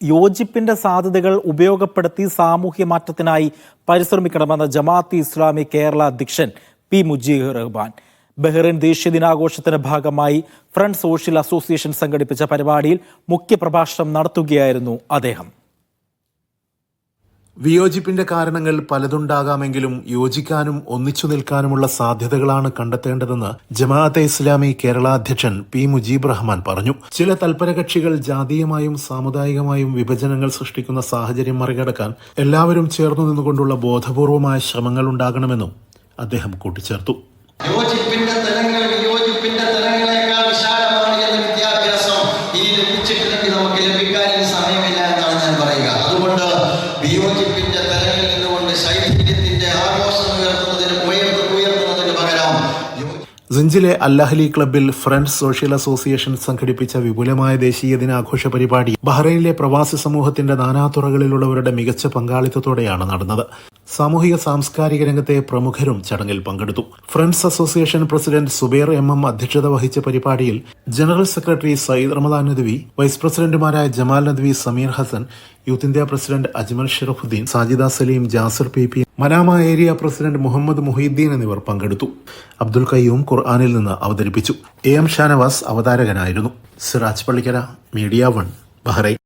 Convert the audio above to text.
യോജിപ്പിന്റെ സാധ്യതകൾ ഉപയോഗപ്പെടുത്തി സാമൂഹ്യ മാറ്റത്തിനായി പരിശ്രമിക്കണമെന്ന് ജമാഅത്തെ ഇസ്ലാമി കേരള അധ്യക്ഷൻ പി മുജീബ് റഹ്മാൻ. ബഹ്റൈൻ ദേശീയ ദിനാഘോഷത്തിന്റെ ഭാഗമായി ഫ്രണ്ട് സോഷ്യൽ അസോസിയേഷൻ സംഘടിപ്പിച്ച പരിപാടിയിൽ മുഖ്യപ്രഭാഷണം നടത്തുകയായിരുന്നു അദ്ദേഹം. വിയോജിപ്പിന്റെ കാരണങ്ങൾ പലതുണ്ടാകാമെങ്കിലും യോജിക്കാനും ഒന്നിച്ചു നിൽക്കാനുമുള്ള സാധ്യതകളാണ് കണ്ടെത്തേണ്ടതെന്ന് ജമാഅത്തെ ഇസ്ലാമി കേരള അധ്യക്ഷൻ പി മുജീബ് റഹ്മാൻ പറഞ്ഞു. ചില തൽപരകക്ഷികൾ ജാതീയമായും സാമുദായികമായും വിഭജനങ്ങൾ സൃഷ്ടിക്കുന്ന സാഹചര്യം മറികടക്കാൻ എല്ലാവരും ചേർന്നു നിന്നുകൊണ്ടുള്ള ബോധപൂർവമായ ശ്രമങ്ങൾ ഉണ്ടാകണമെന്നും അദ്ദേഹം കൂട്ടിച്ചേർത്തു. യോജിപ്പിന്റെ തലങ്ങൾ വിയോജിപ്പിന്റെ തലങ്ങളെക്കാൾ വിശാലമാണ് എന്ന വിദ്യാഭ്യാസം ഇനി ലഭിച്ചിട്ടില്ലെങ്കിൽ നമുക്ക് ലഭിക്കാൻ സമയമില്ല എന്നാണ് ഞാൻ പറയുക. അതുകൊണ്ട് വിയോജിപ്പിന്റെ തലങ്ങളിൽ നിന്നുകൊണ്ട് ശൈത്യത്തിന്റെ ആഘോഷം ഉയർത്തുന്നതിന് പകരം സിഞ്ചിലെ അൽ-അഹ്ലി ക്ലബ്ബിൽ ഫ്രണ്ട് സോഷ്യൽ അസോസിയേഷൻ സംഘടിപ്പിച്ച വിപുലമായ ദേശീയ ദിനാഘോഷ പരിപാടി ബഹ്റൈനിലെ പ്രവാസി സമൂഹത്തിന്റെ നാനാതുറകളിലുള്ളവരുടെ മികച്ച പങ്കാളിത്തത്തോടെയാണ് നടന്നത്. സാമൂഹിക സാംസ്കാരിക രംഗത്തെ പ്രമുഖരും ചടങ്ങിൽ പങ്കെടുത്തു. Friends association president Zubair M അധ്യക്ഷത വഹിച്ച പരിപാടിയിൽ general secretary Syed Ramadan Nadwi, vice പ്രസിഡന്റുമാരായ Jamal Nadwi, Sameer Hasan, youth India president Ajmal Sharafuddin, Sajida Saleem, Jasir P, Manama area president Muhammad Muhiyuddin എന്നിവർ പങ്കെടുത്തു. അബ്ദുൽ ഖയ്യൂം ഖുർആനിൽ നിന്ന് അവതരിപ്പിച്ചു. എം ഷാനവാസ് അവതാരകനായിരുന്നു. Siraj Pallikkara, media 1, Bahrain.